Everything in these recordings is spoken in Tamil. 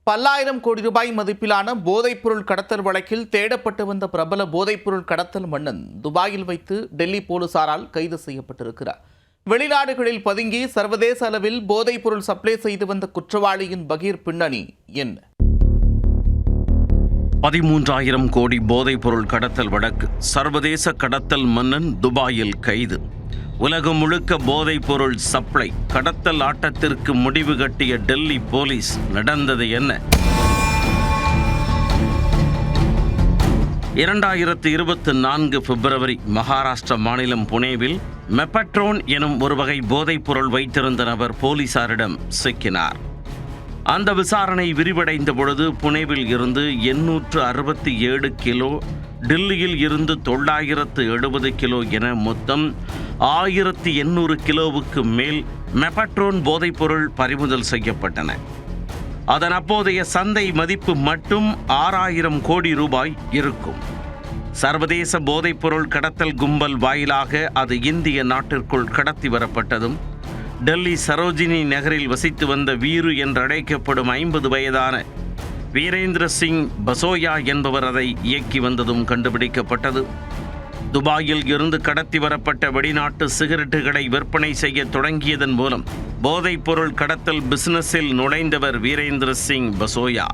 பல்லாயிரம் கோடி ரூபாய் மதிப்பிலான போதைப்பொருள் கடத்தல் வழக்கில் தேடப்பட்டு வந்த பிரபல போதைப்பொருள் கடத்தல் மன்னன் துபாயில் வைத்து டெல்லி போலீசாரால் கைது செய்யப்பட்டிருக்கிறார். வெளிநாடுகளில் பதுங்கி சர்வதேச அளவில் போதைப்பொருள் சப்ளை செய்து வந்த குற்றவாளியின் பகீர் பின்னணி என்ன? 13,000 கோடி போதைப்பொருள் கடத்தல் வழக்கு. சர்வதேச கடத்தல் மன்னன் துபாயில் கைது. உலகம் முழுக்க போதைப்பொருள் சப்ளை கடத்தல் ஆட்டத்திற்கு முடிவு கட்டிய டெல்லி போலீஸ். நடந்தது என்ன? 2024 பிப்ரவரி மகாராஷ்டிரா மாநிலம் புனேவில் மெப்பட்ரோன் எனும் ஒரு வகை போதைப்பொருள் வைத்திருந்த நபர் போலீசாரிடம் சிக்கினார். அந்த விசாரணை விரிவடைந்த பொழுது புனேவில் இருந்து 867 கிலோ, டில்லியில் இருந்து 970 கிலோ என மொத்தம் 1800 கிலோவுக்கு மேல் மெப்பட்ரோன் போதைப்பொருள் பறிமுதல் செய்யப்பட்டன. அதன் அப்போதைய சந்தை மதிப்பு மட்டும் 6000 கோடி ரூபாய் இருக்கும். சர்வதேச போதைப்பொருள் கடத்தல் கும்பல் வாயிலாக அது இந்திய நாட்டிற்குள் கடத்தி வரப்பட்டதும் டெல்லி சரோஜினி நகரில் வசித்து வந்த வீரு என்றழைக்கப்படும் 50 வயதான வீரேந்திர சிங் பசோயா என்பவர் அதை இயக்கி வந்ததும் கண்டுபிடிக்கப்பட்டது. துபாயில் இருந்து கடத்தி வரப்பட்ட வெளிநாட்டு சிகரெட்டுகளை விற்பனை செய்ய தொடங்கியதன் மூலம் போதைப்பொருள் கடத்தல் பிசினஸில் நுழைந்தவர் வீரேந்திர சிங் பசோயா.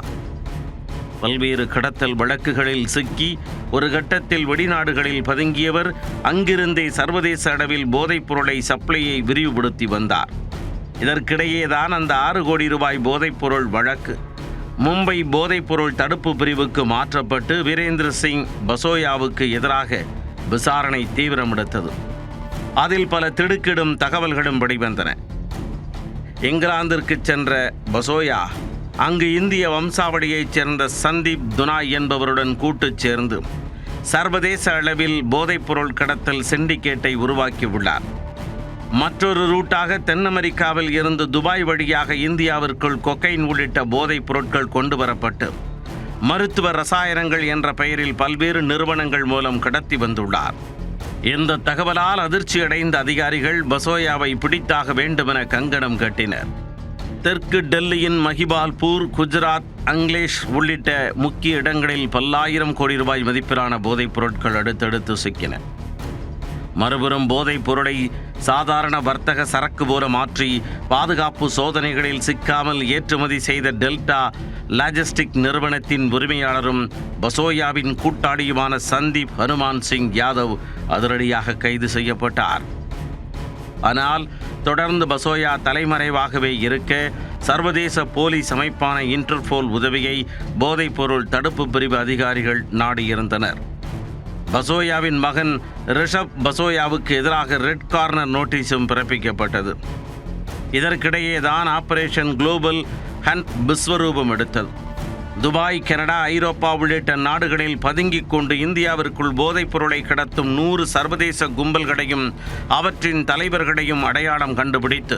பல்வேறு கடத்தல் வழக்குகளில் சிக்கி ஒரு கட்டத்தில் வெளிநாடுகளில் பதுங்கியவர் அங்கிருந்தே சர்வதேச அளவில் போதைப் பொருளை சப்ளையை விரிவுபடுத்தி வந்தார். இதற்கிடையேதான் அந்த 6 கோடி ரூபாய் போதைப்பொருள் வழக்கு மும்பை போதைப்பொருள் தடுப்பு பிரிவுக்கு மாற்றப்பட்டு வீரேந்திர சிங் பசோயாவுக்கு எதிராக விசாரணை தீவிரமெடுத்தது. அதில் பல திடுக்கிடும் தகவல்களும் வெளிவந்தன. இங்கிலாந்திற்கு சென்ற பசோயா அங்கு இந்திய வம்சாவளியைச் சேர்ந்த சந்தீப் துனாய் என்பவருடன் கூட்டுச் சேர்ந்து சர்வதேச அளவில் போதைப்பொருள் கடத்தல் சிண்டிகேட்டை உருவாக்கியுள்ளார். மற்றொரு ரூட்டாக தென் அமெரிக்காவில் இருந்து துபாய் வழியாக இந்தியாவிற்குள் கொக்கைன் உள்ளிட்ட போதைப் பொருட்கள் கொண்டு வரப்பட்டு மருத்துவ ரசாயனங்கள் என்ற பெயரில் பல்வேறு நிறுவனங்கள் மூலம் கடத்தி வந்துள்ளார். இந்த தகவலால் அதிர்ச்சியடைந்த அதிகாரிகள் பசோயாவை பிடித்தாக வேண்டுமென கங்கணம் கட்டினர். தெற்கு டெல்லியின் மஹிபால்பூர், குஜராத், அங்லேஷ் உள்ளிட்ட முக்கிய இடங்களில் பல்லாயிரம் கோடி ரூபாய் மதிப்பிலான போதைப் பொருட்கள் அடுத்தடுத்து சிக்கின. மறுபுறம் போதைப் பொருளை சாதாரண வர்த்தக சரக்கு போல மாற்றி பாதுகாப்பு சோதனைகளில் சிக்காமல் ஏற்றுமதி செய்த டெல்டா லாஜிஸ்டிக் நிறுவனத்தின் உரிமையாளரும் பசோயாவின் கூட்டாளியுமான சந்தீப் ஹனுமான் சிங் யாதவ் அதிரடியாக கைது செய்யப்பட்டார். ஆனால் தொடர்ந்து பசோயா தலைமறைவாகவே இருக்க சர்வதேச போலீஸ் அமைப்பான இன்டர்போல் உதவியை போதைப்பொருள் தடுப்பு பிரிவு அதிகாரிகள் நாடியிருந்தனர். பசோயாவின் மகன் ரிஷப் பசோயாவுக்கு எதிராக ரெட் கார்னர் நோட்டீஸும் பிறப்பிக்கப்பட்டது. இதற்கிடையே தான் ஆபரேஷன் குளோபல் ஹண்ட் விஸ்வரூபம் எடுத்தது. துபாய், கனடா, ஐரோப்பா உள்ளிட்ட நாடுகளில் பதுங்கிக் கொண்டு இந்தியாவிற்குள் போதைப் பொருளை கடத்தும் 100 சர்வதேச கும்பல்களையும் அவற்றின் தலைவர்களையும் அடையாளம் கண்டுபிடித்து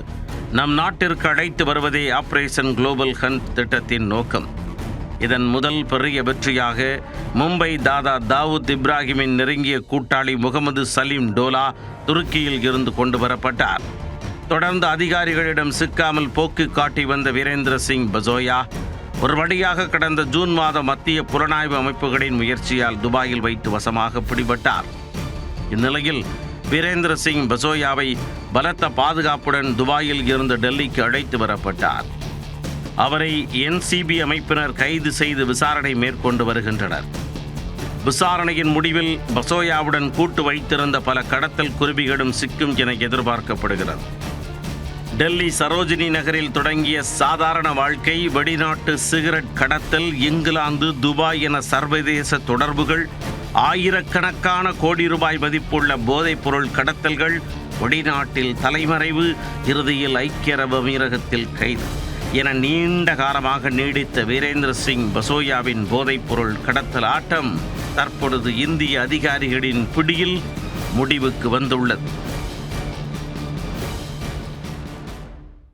நம் நாட்டிற்கு அழைத்து வருவதே ஆபரேஷன் குளோபல் ஹண்ட் திட்டத்தின் நோக்கம். இதன் முதல் பெரிய வெற்றியாக மும்பை தாதா தாவூத் இப்ராஹிமின் நெருங்கிய கூட்டாளி முகமது சலீம் டோலா துருக்கியில் இருந்து கொண்டு வரப்பட்டார். தொடர்ந்து அதிகாரிகளிடம் சிக்காமல் போக்கு காட்டி வந்த வீரேந்திர சிங் பசோயா ஒரு வழியாக கடந்த ஜூன் மாதம் மத்திய புலனாய்வு அமைப்புகளின் முயற்சியால் துபாயில் வைத்து வசமாக பிடிபட்டார். இந்நிலையில் வீரேந்திர சிங் பசோயாவை பலத்த பாதுகாப்புடன் துபாயில் இருந்து டெல்லிக்கு அழைத்து வரப்பட்டார். அவரை NCB அமைப்பினர் கைது செய்து விசாரணை மேற்கொண்டு வருகின்றனர். விசாரணையின் முடிவில் பசோயாவுடன் கூட்டு வைத்திருந்த பல கடத்தல் குருவிகளும் சிக்கும் என எதிர்பார்க்கப்படுகிறது. டெல்லி சரோஜினி நகரில் தொடங்கிய சாதாரண வாழ்க்கை வெளிநாட்டு சிகரெட் கடத்தல், இங்கிலாந்து, துபாய் என சர்வதேச தொடர்புகள், ஆயிரக்கணக்கான கோடி ரூபாய் மதிப்புள்ள போதைப் பொருள் கடத்தல்கள், வெளிநாட்டில் தலைமறைவு, இறுதியில் ஐக்கிய அரபு அமீரகத்தில் கைது என நீண்ட காலமாக நீடித்த வீரேந்திர சிங் பசோயாவின் போதைப் பொருள் கடத்தல் ஆட்டம் தற்பொழுது இந்திய அதிகாரிகளின் பிடியில் முடிவுக்கு வந்துள்ளது.